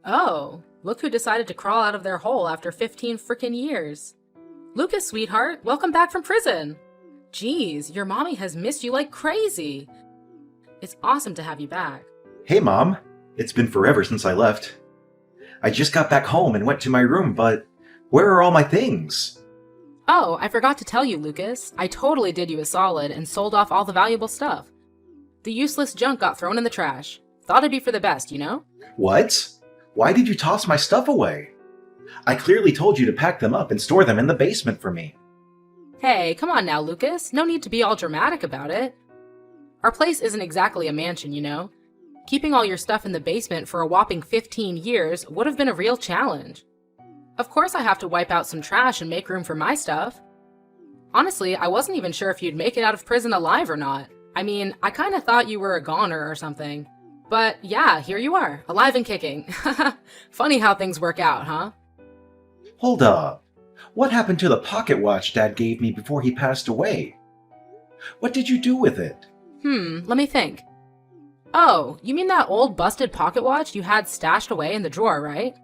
Oh, look who decided to crawl out of their hole after 15 frickin' years. Lucas, sweetheart, welcome back from prison. Geez, your mommy has missed you like crazy. It's awesome to have you back. Hey, Mom. It's been forever since I left. I just got back home and went to my room, but where are all my things? Oh, I forgot to tell you, Lucas. I totally did you a solid and sold off all the valuable stuff. The useless junk got thrown in the trash. Thought it'd be for the best, you know? What? Why did you toss my stuff away? I clearly told you to pack them up and store them in the basement for me. Hey, come on now, Lucas. No need to be all dramatic about it. Our place isn't exactly a mansion, you know? Keeping all your stuff in the basement for a whopping 15 years would have been a real challenge. Of course I have to wipe out some trash and make room for my stuff. Honestly, I wasn't even sure if you'd make it out of prison alive or not. I mean, I kinda thought you were a goner or something. But yeah, here you are, alive and kicking. Funny how things work out, huh? Hold up. What happened to the pocket watch Dad gave me before he passed away? What did you do with it? Let me think. Oh, you mean that old busted pocket watch you had stashed away in the drawer, right?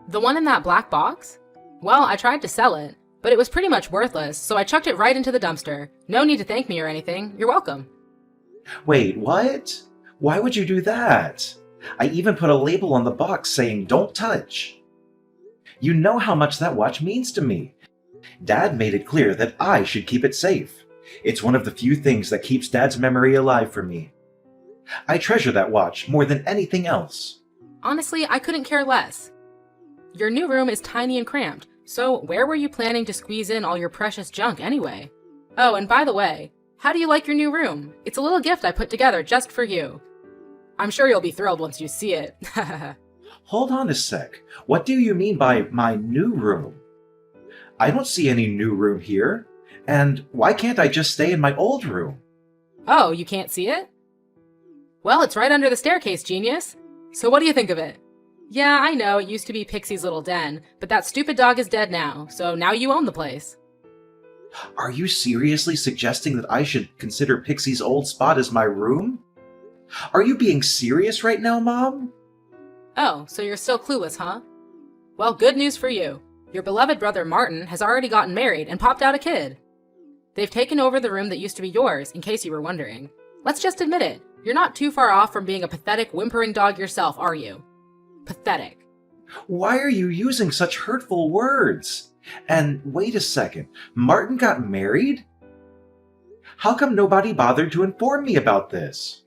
The one in that black box? Well, I tried to sell it, but it was pretty much worthless, so I chucked it right into the dumpster. No need to thank me or anything. You're welcome. Wait, what? Why would you do that? I even put a label on the box saying, "Don't touch." You know how much that watch means to me. Dad made it clear that I should keep it safe. It's one of the few things that keeps Dad's memory alive for me. I treasure that watch more than anything else. Honestly, I couldn't care less. Your new room is tiny and cramped, so where were you planning to squeeze in all your precious junk anyway? Oh, and by the way, how do you like your new room? It's a little gift I put together just for you. I'm sure you'll be thrilled once you see it. Hold on a sec. What do you mean by my new room? I don't see any new room here. And why can't I just stay in my old room? Oh, you can't see it? Well, it's right under the staircase, genius. So what do you think of it? Yeah, I know, it used to be Pixie's little den, but that stupid dog is dead now, so now you own the place. Are you seriously suggesting that I should consider Pixie's old spot as my room? Are you being serious right now, Mom? Oh, so you're still clueless, huh? Well, good news for you. Your beloved brother Martin has already gotten married and popped out a kid. They've taken over the room that used to be yours, in case you were wondering. Let's just admit it. You're not too far off from being a pathetic, whimpering dog yourself, are you? Pathetic. Why are you using such hurtful words? And wait a second, Martin got married? How come nobody bothered to inform me about this?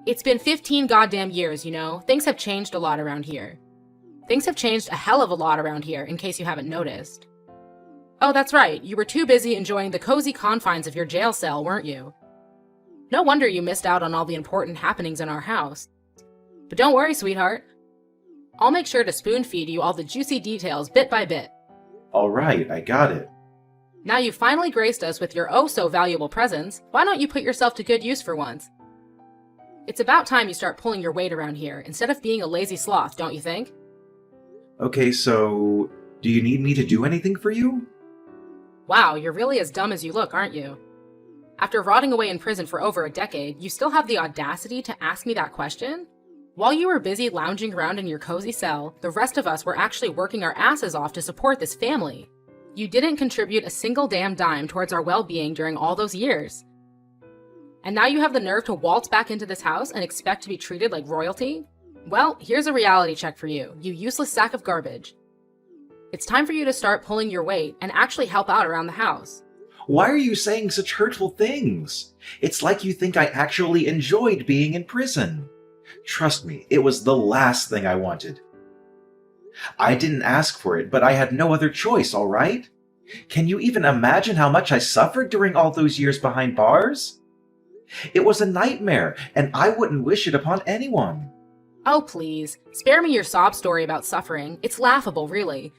It's been 15 goddamn years, you know. Things have changed a lot around here. Things have changed a hell of a lot around here, in case you haven't noticed. Oh, that's right. You were too busy enjoying the cozy confines of your jail cell, weren't you? No wonder you missed out on all the important happenings in our house. But don't worry, sweetheart. I'll make sure to spoon-feed you all the juicy details bit by bit. All right, I got it. Now you've finally graced us with your oh-so-valuable presence, why don't you put yourself to good use for once? It's about time you start pulling your weight around here, instead of being a lazy sloth, don't you think? Okay, so do you need me to do anything for you? Wow, you're really as dumb as you look, aren't you? After rotting away in prison for over a decade, you still have the audacity to ask me that question? While you were busy lounging around in your cozy cell, the rest of us were actually working our asses off to support this family. You didn't contribute a single damn dime towards our well-being during all those years. And now you have the nerve to waltz back into this house and expect to be treated like royalty? Well, here's a reality check for you, you useless sack of garbage. It's time for you to start pulling your weight and actually help out around the house. Why are you saying such hurtful things? It's like you think I actually enjoyed being in prison. Trust me, it was the last thing I wanted. I didn't ask for it, but I had no other choice, all right? Can you even imagine how much I suffered during all those years behind bars? It was a nightmare, and I wouldn't wish it upon anyone. Oh, please. Spare me your sob story about suffering. It's laughable, really.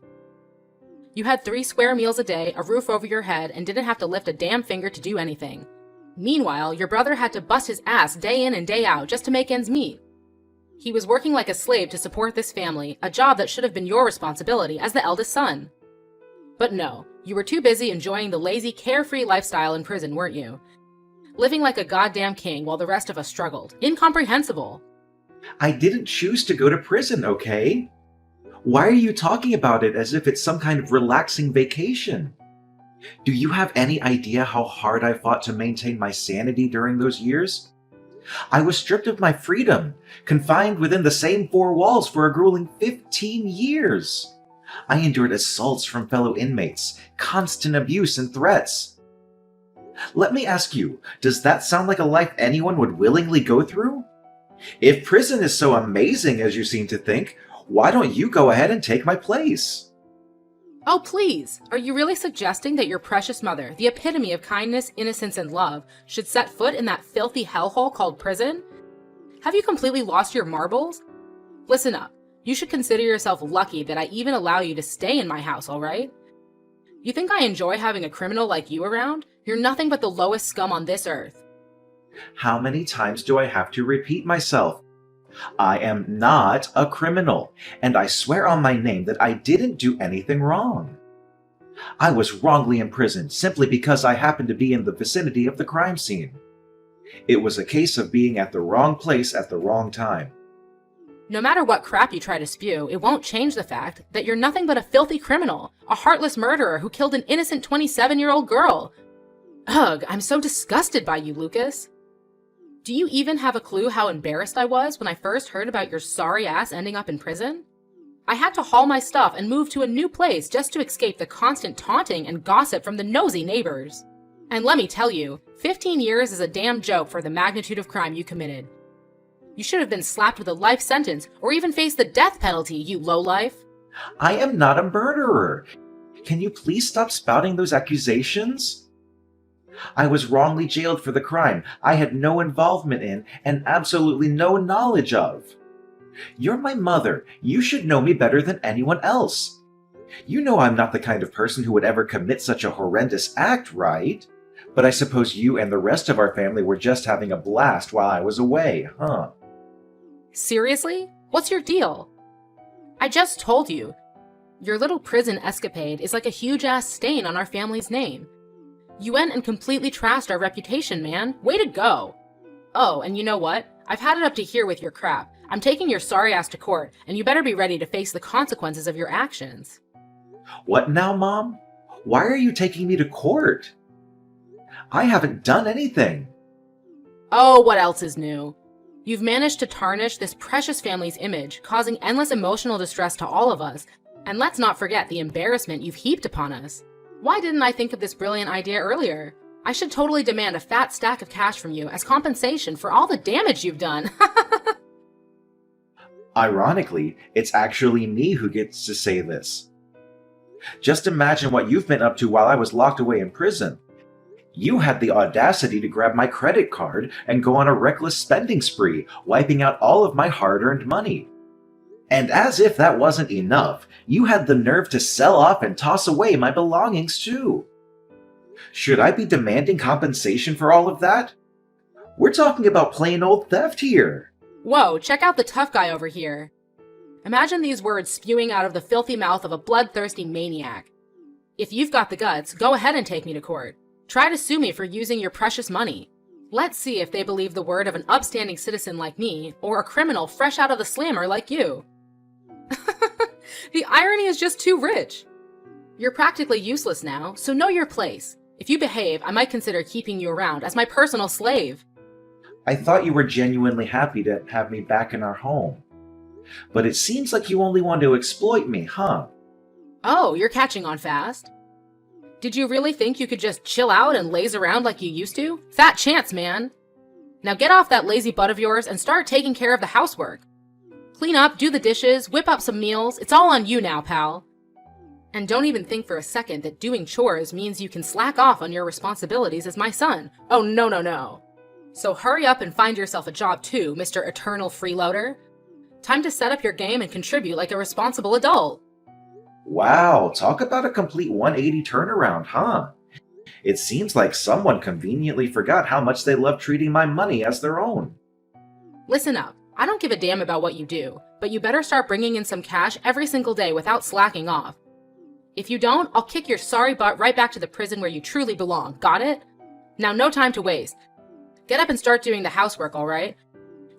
You had 3 square meals a day, a roof over your head, and didn't have to lift a damn finger to do anything. Meanwhile, your brother had to bust his ass day in and day out just to make ends meet. He was working like a slave to support this family, a job that should have been your responsibility as the eldest son. But no, you were too busy enjoying the lazy, carefree lifestyle in prison, weren't you? Living like a goddamn king while the rest of us struggled. Incomprehensible. I didn't choose to go to prison, okay? Why are you talking about it as if it's some kind of relaxing vacation? Do you have any idea how hard I fought to maintain my sanity during those years? I was stripped of my freedom, confined within the same four walls for a grueling 15 years. I endured assaults from fellow inmates, constant abuse and threats. Let me ask you, does that sound like a life anyone would willingly go through? If prison is so amazing as you seem to think, why don't you go ahead and take my place? Oh, please! Are you really suggesting that your precious mother, the epitome of kindness, innocence, and love, should set foot in that filthy hellhole called prison? Have you completely lost your marbles? Listen up. You should consider yourself lucky that I even allow you to stay in my house, alright? You think I enjoy having a criminal like you around? You're nothing but the lowest scum on this earth. How many times do I have to repeat myself? I am not a criminal, and I swear on my name that I didn't do anything wrong. I was wrongly imprisoned simply because I happened to be in the vicinity of the crime scene. It was a case of being at the wrong place at the wrong time. No matter what crap you try to spew, it won't change the fact that you're nothing but a filthy criminal, a heartless murderer who killed an innocent 27-year-old girl. Ugh, I'm so disgusted by you, Lucas. Do you even have a clue how embarrassed I was when I first heard about your sorry ass ending up in prison? I had to haul my stuff and move to a new place just to escape the constant taunting and gossip from the nosy neighbors. And let me tell you, 15 years is a damn joke for the magnitude of crime you committed. You should have been slapped with a life sentence or even faced the death penalty, you lowlife. I am not a murderer. Can you please stop spouting those accusations? I was wrongly jailed for the crime I had no involvement in and absolutely no knowledge of. You're my mother. You should know me better than anyone else. You know I'm not the kind of person who would ever commit such a horrendous act, right? But I suppose you and the rest of our family were just having a blast while I was away, huh? Seriously? What's your deal? I just told you. Your little prison escapade is like a huge-ass stain on our family's name. You went and completely trashed our reputation, man. Way to go. Oh, and you know what? I've had it up to here with your crap. I'm taking your sorry ass to court, and you better be ready to face the consequences of your actions. What now, Mom? Why are you taking me to court? I haven't done anything. Oh, what else is new? You've managed to tarnish this precious family's image, causing endless emotional distress to all of us, and let's not forget the embarrassment you've heaped upon us. Why didn't I think of this brilliant idea earlier? I should totally demand a fat stack of cash from you as compensation for all the damage you've done. Ironically, it's actually me who gets to say this. Just imagine what you've been up to while I was locked away in prison. You had the audacity to grab my credit card and go on a reckless spending spree, wiping out all of my hard-earned money. And as if that wasn't enough, you had the nerve to sell off and toss away my belongings too. Should I be demanding compensation for all of that? We're talking about plain old theft here. Whoa, check out the tough guy over here. Imagine these words spewing out of the filthy mouth of a bloodthirsty maniac. If you've got the guts, go ahead and take me to court. Try to sue me for using your precious money. Let's see if they believe the word of an upstanding citizen like me, or a criminal fresh out of the slammer like you. The irony is just too rich. You're practically useless now, so know your place. If you behave, I might consider keeping you around as my personal slave. I thought you were genuinely happy to have me back in our home. But it seems like you only want to exploit me, huh? Oh, you're catching on fast. Did you really think you could just chill out and laze around like you used to? Fat chance, man. Now get off that lazy butt of yours and start taking care of the housework. Clean up, do the dishes, whip up some meals. It's all on you now, pal. And don't even think for a second that doing chores means you can slack off on your responsibilities as my son. Oh, no, no, no. So hurry up and find yourself a job too, Mr. Eternal Freeloader. Time to set up your game and contribute like a responsible adult. Wow, talk about a complete 180 turnaround, huh? It seems like someone conveniently forgot how much they love treating my money as their own. Listen up. I don't give a damn about what you do, but you better start bringing in some cash every single day without slacking off. If you don't, I'll kick your sorry butt right back to the prison where you truly belong. Got it? Now, no time to waste. Get up and start doing the housework, all right?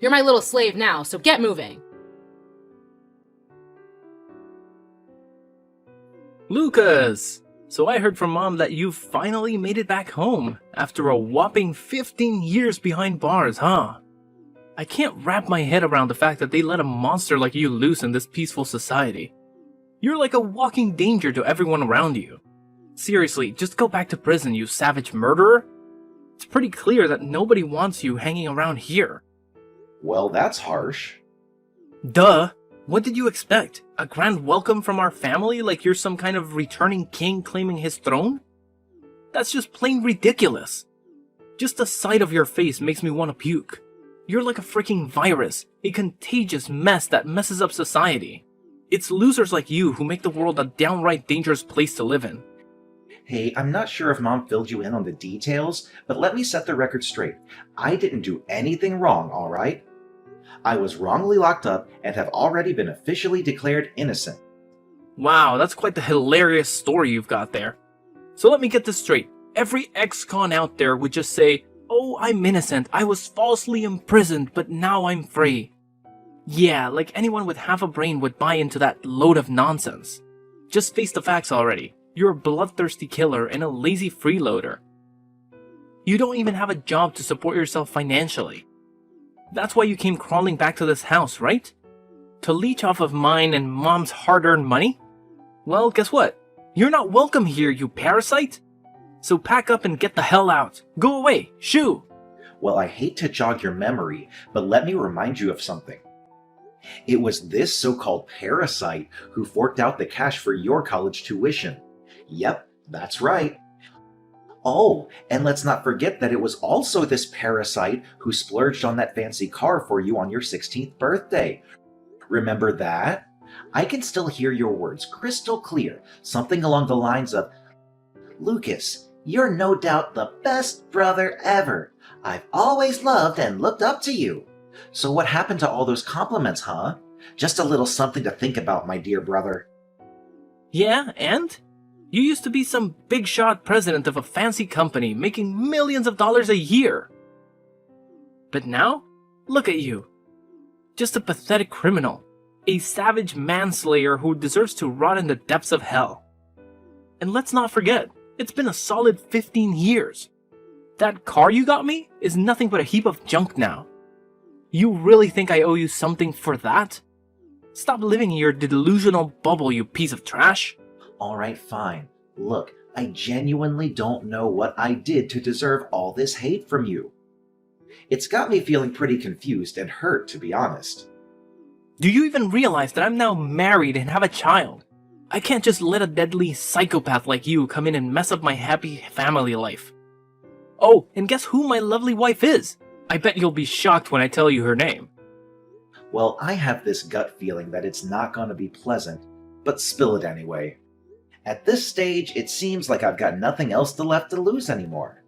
You're my little slave now, so get moving. Lucas! So I heard from Mom that you finally made it back home after a whopping 15 years behind bars, huh? I can't wrap my head around the fact that they let a monster like you loose in this peaceful society. You're like a walking danger to everyone around you. Seriously, just go back to prison, you savage murderer. It's pretty clear that nobody wants you hanging around here. Well, that's harsh. Duh! What did you expect? A grand welcome from our family like you're some kind of returning king claiming his throne? That's just plain ridiculous. Just the sight of your face makes me want to puke. You're like a freaking virus, a contagious mess that messes up society. It's losers like you who make the world a downright dangerous place to live in. Hey, I'm not sure if Mom filled you in on the details, but let me set the record straight. I didn't do anything wrong, alright? I was wrongly locked up and have already been officially declared innocent. Wow, that's quite the hilarious story you've got there. So let me get this straight. Every ex-con out there would just say, "Oh, I'm innocent. I was falsely imprisoned, but now I'm free." Yeah, like anyone with half a brain would buy into that load of nonsense. Just face the facts already. You're a bloodthirsty killer and a lazy freeloader. You don't even have a job to support yourself financially. That's why you came crawling back to this house, right? To leech off of mine and Mom's hard-earned money? Well, guess what? You're not welcome here, you parasite! So pack up and get the hell out. Go away, shoo! Well, I hate to jog your memory, but let me remind you of something. It was this so-called parasite who forked out the cash for your college tuition. Yep, that's right. Oh, and let's not forget that it was also this parasite who splurged on that fancy car for you on your 16th birthday. Remember that? I can still hear your words crystal clear, something along the lines of, "Lucas, you're no doubt the best brother ever. I've always loved and looked up to you." So what happened to all those compliments, huh? Just a little something to think about, my dear brother. Yeah, and? You used to be some big shot president of a fancy company making millions of dollars a year. But now, look at you. Just a pathetic criminal. A savage manslayer who deserves to rot in the depths of hell. And let's not forget, it's been a solid 15 years. That car you got me is nothing but a heap of junk now. You really think I owe you something for that? Stop living in your delusional bubble, you piece of trash. Alright, fine. Look, I genuinely don't know what I did to deserve all this hate from you. It's got me feeling pretty confused and hurt, to be honest. Do you even realize that I'm now married and have a child? I can't just let a deadly psychopath like you come in and mess up my happy family life. Oh, and guess who my lovely wife is? I bet you'll be shocked when I tell you her name. Well, I have this gut feeling that it's not going to be pleasant, but spill it anyway. At this stage, it seems like I've got nothing else left to lose anymore.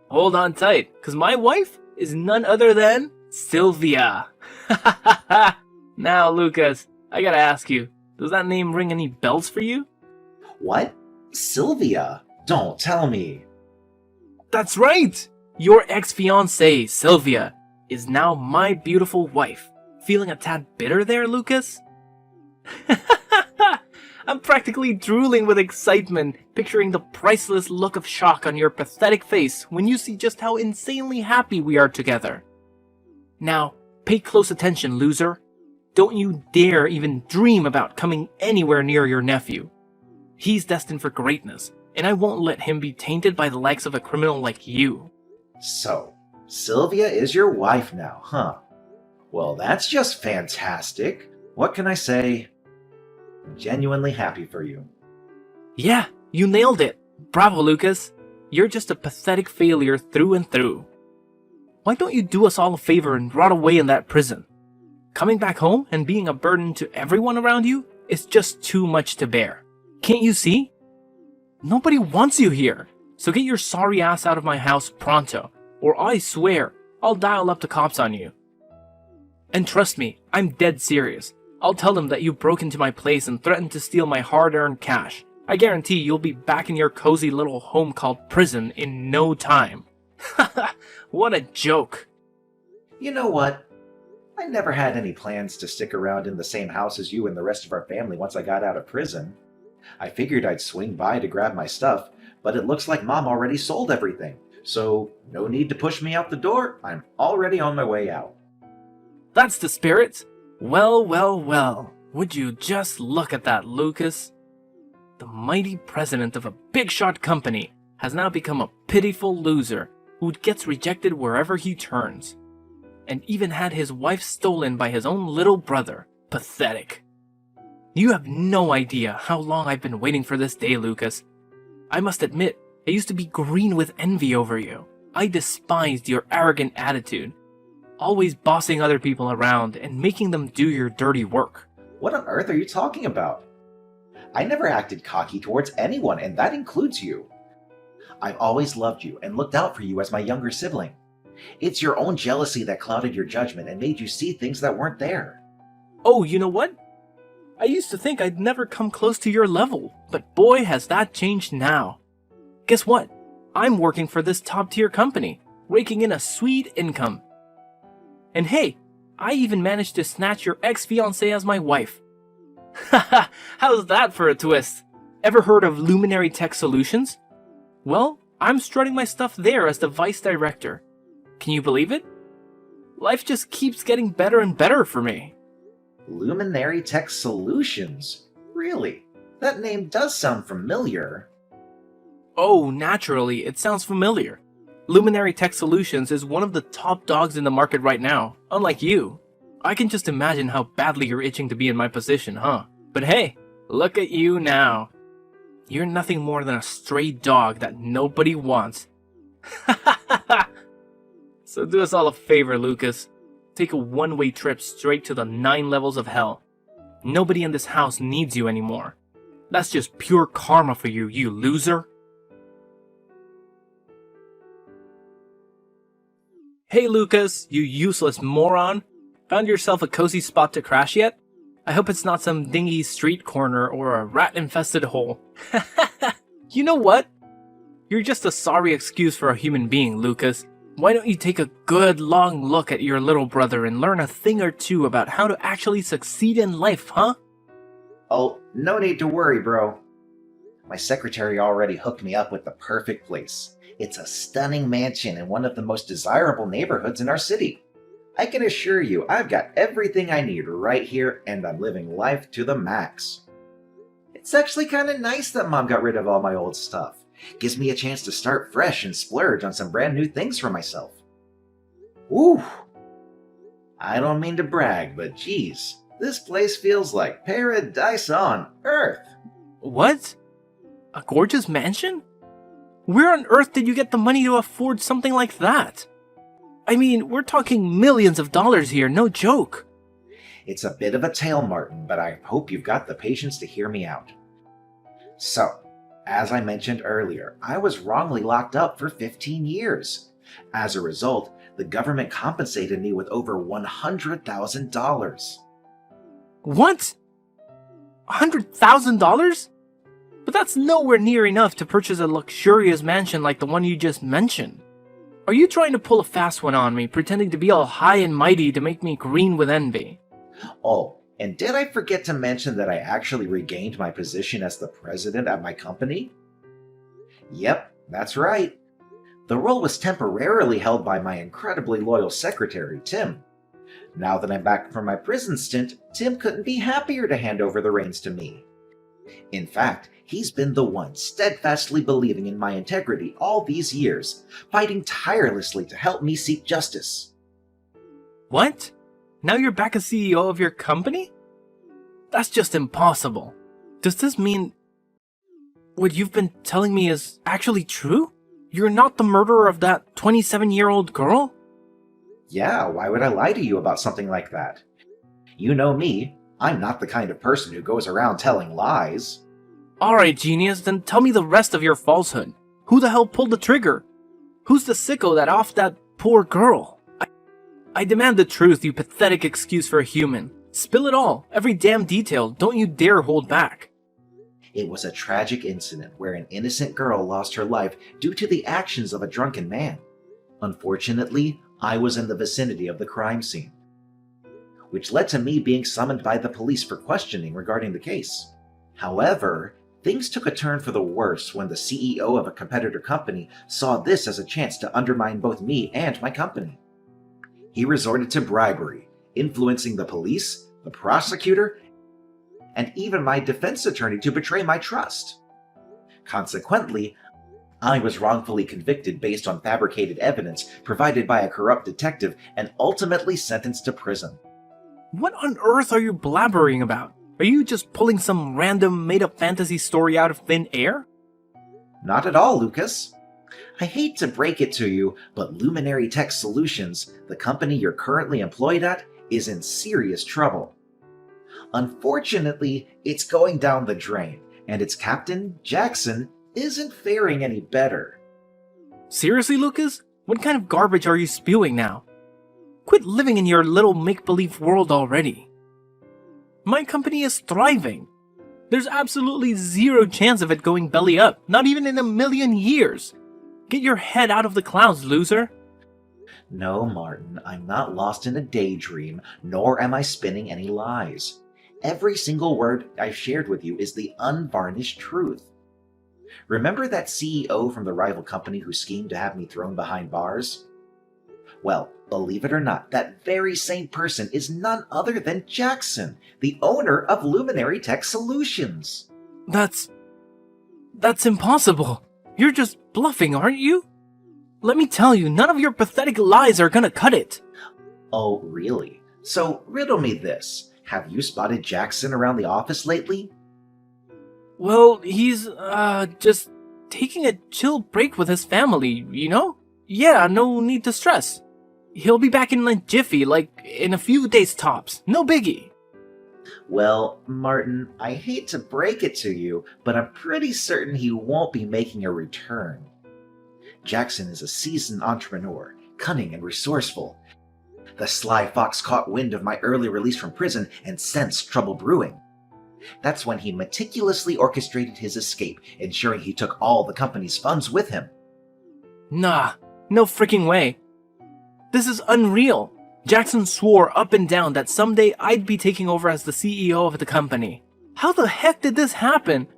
Hold on tight, cause my wife is none other than Sylvia. Now, Lucas, I gotta ask you, does that name ring any bells for you? What? Sylvia? Don't tell me. That's right! Your ex-fiancée, Sylvia, is now my beautiful wife. Feeling a tad bitter there, Lucas? I'm practically drooling with excitement, picturing the priceless look of shock on your pathetic face when you see just how insanely happy we are together. Now, pay close attention, loser. Don't you dare even dream about coming anywhere near your nephew. He's destined for greatness, and I won't let him be tainted by the likes of a criminal like you. So, Sylvia is your wife now, huh? Well, that's just fantastic. What can I say? I'm genuinely happy for you. Yeah, you nailed it. Bravo, Lucas. You're just a pathetic failure through and through. Why don't you do us all a favor and rot away in that prison? Coming back home and being a burden to everyone around you is just too much to bear. Can't you see? Nobody wants you here. So get your sorry ass out of my house pronto, or I swear I'll dial up the cops on you. And trust me, I'm dead serious. I'll tell them that you broke into my place and threatened to steal my hard-earned cash. I guarantee you'll be back in your cozy little home called prison in no time. What a joke. You know what? I never had any plans to stick around in the same house as you and the rest of our family once I got out of prison. I figured I'd swing by to grab my stuff, but it looks like Mom already sold everything. So, no need to push me out the door. I'm already on my way out. That's the spirit. Well, well, well. Would you just look at that, Lucas? The mighty president of a big shot company has now become a pitiful loser who gets rejected wherever he turns. And even had his wife stolen by his own little brother. Pathetic. You have no idea how long I've been waiting for this day, Lucas. I must admit, I used to be green with envy over you. I despised your arrogant attitude. Always bossing other people around and making them do your dirty work. What on earth are you talking about? I never acted cocky towards anyone, and that includes you. I've always loved you and looked out for you as my younger sibling. It's your own jealousy that clouded your judgment and made you see things that weren't there. Oh, you know what? I used to think I'd never come close to your level, but boy has that changed now. Guess what? I'm working for this top-tier company, raking in a sweet income. And hey, I even managed to snatch your ex-fiancée as my wife. Haha, how's that for a twist? Ever heard of Luminary Tech Solutions? Well, I'm strutting my stuff there as the vice director. Can you believe it? Life just keeps getting better and better for me. Luminary Tech Solutions? Really? That name does sound familiar. Oh, naturally, it sounds familiar. Luminary Tech Solutions is one of the top dogs in the market right now, unlike you. I can just imagine how badly you're itching to be in my position, huh? But hey, look at you now. You're nothing more than a stray dog that nobody wants. So do us all a favor, Lucas. Take a one-way trip straight to the 9 levels of hell. Nobody in this house needs you anymore. That's just pure karma for you, you loser. Hey Lucas, you useless moron. Found yourself a cozy spot to crash yet? I hope it's not some dingy street corner or a rat-infested hole. You know what? You're just a sorry excuse for a human being, Lucas. Why don't you take a good long look at your little brother and learn a thing or two about how to actually succeed in life, huh? Oh, no need to worry, bro. My secretary already hooked me up with the perfect place. It's a stunning mansion in one of the most desirable neighborhoods in our city. I can assure you I've got everything I need right here, and I'm living life to the max. It's actually kind of nice that Mom got rid of all my old stuff. Gives me a chance to start fresh and splurge on some brand new things for myself. Woo! I don't mean to brag, but geez, this place feels like paradise on Earth. What? A gorgeous mansion? Where on earth did you get the money to afford something like that? I mean, we're talking millions of dollars here, no joke. It's a bit of a tale, Martin, but I hope you've got the patience to hear me out. So, as I mentioned earlier, I was wrongly locked up for 15 years. As a result, the government compensated me with over $100,000. What? $100,000? But that's nowhere near enough to purchase a luxurious mansion like the one you just mentioned. Are you trying to pull a fast one on me, pretending to be all high and mighty to make me green with envy? Oh, and did I forget to mention that I actually regained my position as the president at my company? Yep, that's right. The role was temporarily held by my incredibly loyal secretary, Tim. Now that I'm back from my prison stint, Tim couldn't be happier to hand over the reins to me. In fact, he's been the one steadfastly believing in my integrity all these years, fighting tirelessly to help me seek justice. What? Now you're back as CEO of your company? That's just impossible. Does this mean what you've been telling me is actually true? You're not the murderer of that 27-year-old girl? Yeah, why would I lie to you about something like that? You know me, I'm not the kind of person who goes around telling lies. Alright, genius, then tell me the rest of your falsehood. Who the hell pulled the trigger? Who's the sicko that offed that poor girl? I demand the truth, you pathetic excuse for a human. Spill it all, every damn detail, don't you dare hold back. It was a tragic incident where an innocent girl lost her life due to the actions of a drunken man. Unfortunately, I was in the vicinity of the crime scene, which led to me being summoned by the police for questioning regarding the case. However, Things took a turn for the worse when the CEO of a competitor company saw this as a chance to undermine both me and my company. He resorted to bribery, influencing the police, the prosecutor, and even my defense attorney to betray my trust. Consequently, I was wrongfully convicted based on fabricated evidence provided by a corrupt detective and ultimately sentenced to prison. What on earth are you blabbering about? Are you just pulling some random made-up fantasy story out of thin air? Not at all, Lucas. I hate to break it to you, but Luminary Tech Solutions, the company you're currently employed at, is in serious trouble. Unfortunately, it's going down the drain, and its captain, Jackson, isn't faring any better. Seriously, Lucas? What kind of garbage are you spewing now? Quit living in your little make-believe world already. My company is thriving. There's absolutely zero chance of it going belly up, not even in a million years. Get your head out of the clouds, loser. No, Martin, I'm not lost in a daydream, nor am I spinning any lies. Every single word I've shared with you is the unvarnished truth. Remember that CEO from the rival company who schemed to have me thrown behind bars? Well, believe it or not, that very same person is none other than Jackson, the owner of Luminary Tech Solutions. That's impossible. You're just bluffing, aren't you? Let me tell you, none of your pathetic lies are gonna cut it. Oh, really? So, riddle me this. Have you spotted Jackson around the office lately? Well, he's, just taking a chill break with his family, you know? Yeah, no need to stress. He'll be back in a jiffy, like in a few days tops. No biggie. Well, Martin, I hate to break it to you, but I'm pretty certain he won't be making a return. Jackson is a seasoned entrepreneur, cunning and resourceful. The sly fox caught wind of my early release from prison and sensed trouble brewing. That's when he meticulously orchestrated his escape, ensuring he took all the company's funds with him. Nah, no freaking way. This is unreal. Jackson swore up and down that someday I'd be taking over as the CEO of the company. How the heck did this happen?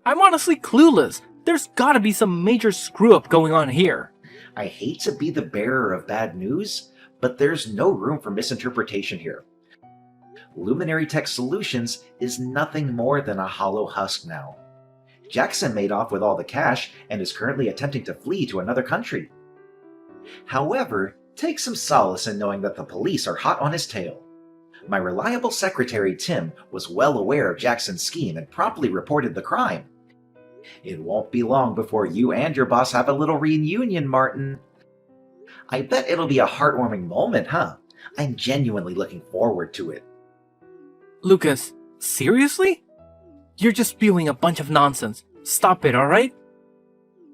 I'm honestly clueless. There's gotta be some major screw-up going on here. I hate to be the bearer of bad news, but there's no room for misinterpretation here. Luminary Tech Solutions is nothing more than a hollow husk now. Jackson made off with all the cash and is currently attempting to flee to another country. However, take some solace in knowing that the police are hot on his tail. My reliable secretary, Tim, was well aware of Jackson's scheme and promptly reported the crime. It won't be long before you and your boss have a little reunion, Martin. I bet it'll be a heartwarming moment, huh? I'm genuinely looking forward to it. Lucas, seriously? You're just spewing a bunch of nonsense. Stop it, alright?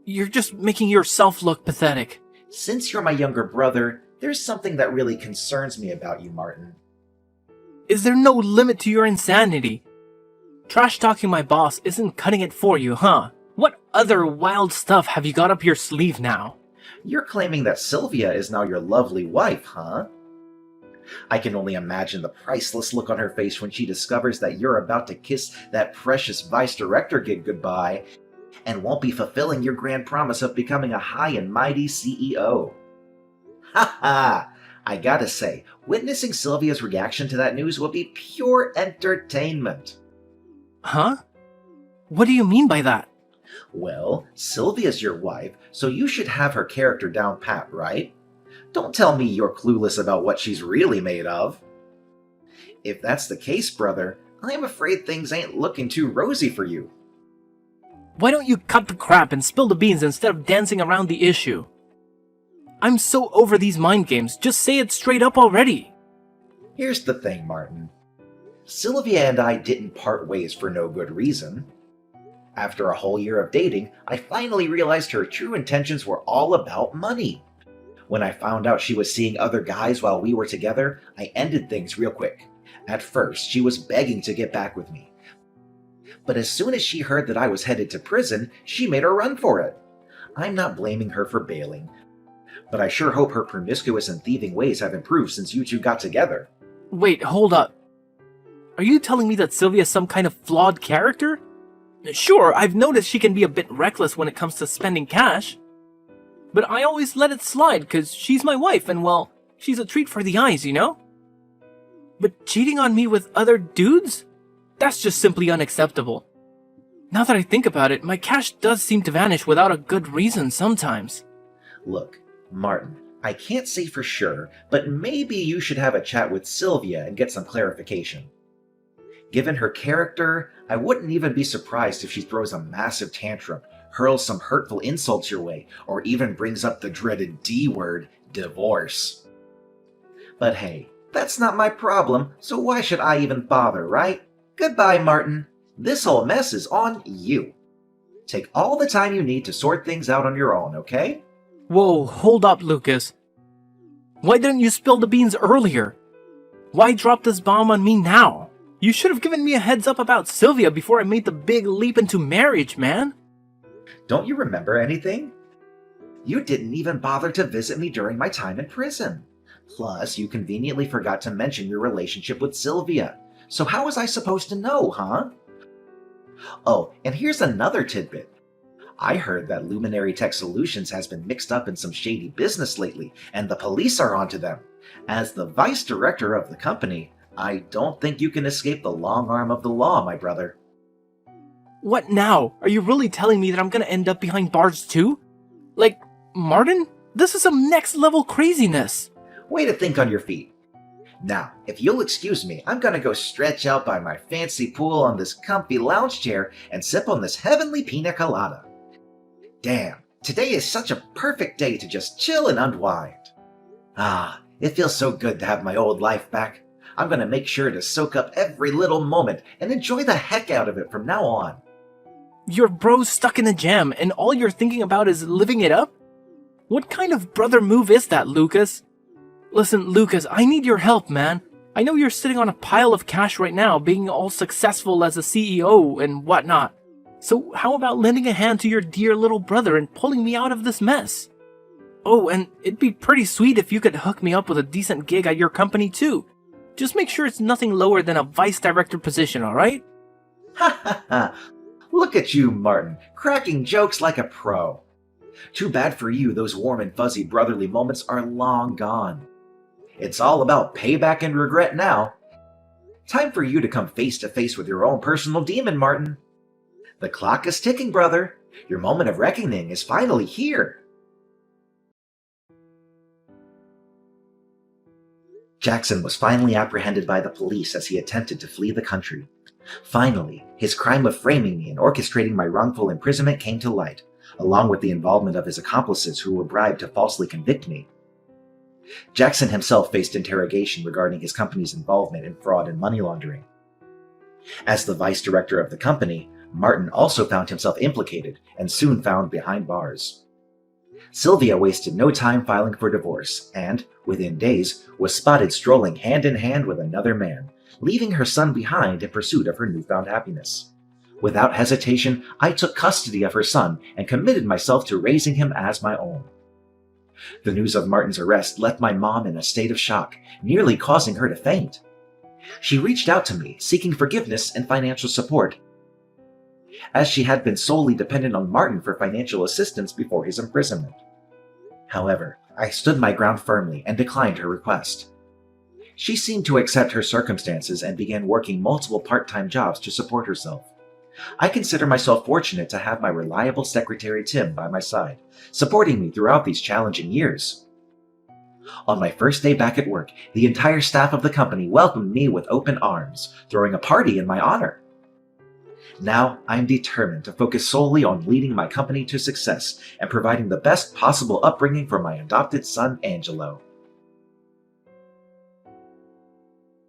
You're just making yourself look pathetic. Since you're my younger brother, there's something that really concerns me about you, Martin. Is there no limit to your insanity? Trash-talking my boss isn't cutting it for you, huh? What other wild stuff have you got up your sleeve now? You're claiming that Sylvia is now your lovely wife, huh? I can only imagine the priceless look on her face when she discovers that you're about to kiss that precious vice director gig goodbye and won't be fulfilling your grand promise of becoming a high and mighty CEO. Ha ha! I gotta say, witnessing Sylvia's reaction to that news will be pure entertainment. Huh? What do you mean by that? Well, Sylvia's your wife, so you should have her character down pat, right? Don't tell me you're clueless about what she's really made of. If that's the case, brother, I'm afraid things ain't looking too rosy for you. Why don't you cut the crap and spill the beans instead of dancing around the issue? I'm so over these mind games, just say it straight up already. Here's the thing, Martin. Sylvia and I didn't part ways for no good reason. After a whole year of dating, I finally realized her true intentions were all about money. When I found out she was seeing other guys while we were together, I ended things real quick. At first, she was begging to get back with me. But as soon as she heard that I was headed to prison, she made a run for it. I'm not blaming her for bailing, but I sure hope her promiscuous and thieving ways have improved since you two got together. Wait, hold up. Are you telling me that Sylvia's some kind of flawed character? Sure, I've noticed she can be a bit reckless when it comes to spending cash. But I always let it slide because she's my wife and, well, she's a treat for the eyes, you know? But cheating on me with other dudes? That's just simply unacceptable. Now that I think about it, my cash does seem to vanish without a good reason sometimes. Look, Martin, I can't say for sure, but maybe you should have a chat with Sylvia and get some clarification. Given her character, I wouldn't even be surprised if she throws a massive tantrum, hurls some hurtful insults your way, or even brings up the dreaded D word, divorce. But hey, that's not my problem, so why should I even bother, right? Goodbye, Martin. This whole mess is on you. Take all the time you need to sort things out on your own, okay? Whoa, hold up, Lucas. Why didn't you spill the beans earlier? Why drop this bomb on me now? You should have given me a heads up about Sylvia before I made the big leap into marriage, man. Don't you remember anything? You didn't even bother to visit me during my time in prison. Plus, you conveniently forgot to mention your relationship with Sylvia. So how was I supposed to know, huh? Oh, and here's another tidbit. I heard that Luminary Tech Solutions has been mixed up in some shady business lately, and the police are onto them. As the vice director of the company, I don't think you can escape the long arm of the law, my brother. What now? Are you really telling me that I'm gonna end up behind bars too? Like, Martin? This is some next level craziness. Way to think on your feet. Now, if you'll excuse me, I'm gonna go stretch out by my fancy pool on this comfy lounge chair and sip on this heavenly pina colada. Damn, today is such a perfect day to just chill and unwind. Ah, it feels so good to have my old life back. I'm gonna make sure to soak up every little moment and enjoy the heck out of it from now on. Your bro's stuck in a jam and all you're thinking about is living it up? What kind of brother move is that, Lucas? Listen, Lucas, I need your help, man. I know you're sitting on a pile of cash right now, being all successful as a CEO and whatnot. So how about lending a hand to your dear little brother and pulling me out of this mess? Oh, and it'd be pretty sweet if you could hook me up with a decent gig at your company too. Just make sure it's nothing lower than a vice director position, alright? Ha ha ha! Look at you, Martin, cracking jokes like a pro. Too bad for you, those warm and fuzzy brotherly moments are long gone. It's all about payback and regret now. Time for you to come face to face with your own personal demon, Martin. The clock is ticking, brother. Your moment of reckoning is finally here. Jackson was finally apprehended by the police as he attempted to flee the country. Finally, his crime of framing me and orchestrating my wrongful imprisonment came to light, along with the involvement of his accomplices who were bribed to falsely convict me. Jackson himself faced interrogation regarding his company's involvement in fraud and money laundering. As the vice director of the company, Martin also found himself implicated and soon found behind bars. Sylvia wasted no time filing for divorce and, within days, was spotted strolling hand in hand with another man, leaving her son behind in pursuit of her newfound happiness. Without hesitation, I took custody of her son and committed myself to raising him as my own. The news of Martin's arrest left my mom in a state of shock, nearly causing her to faint. She reached out to me, seeking forgiveness and financial support, as she had been solely dependent on Martin for financial assistance before his imprisonment. However, I stood my ground firmly and declined her request. She seemed to accept her circumstances and began working multiple part-time jobs to support herself. I consider myself fortunate to have my reliable secretary Tim by my side, supporting me throughout these challenging years. On my first day back at work, the entire staff of the company welcomed me with open arms, throwing a party in my honor. Now, I am determined to focus solely on leading my company to success and providing the best possible upbringing for my adopted son, Angelo.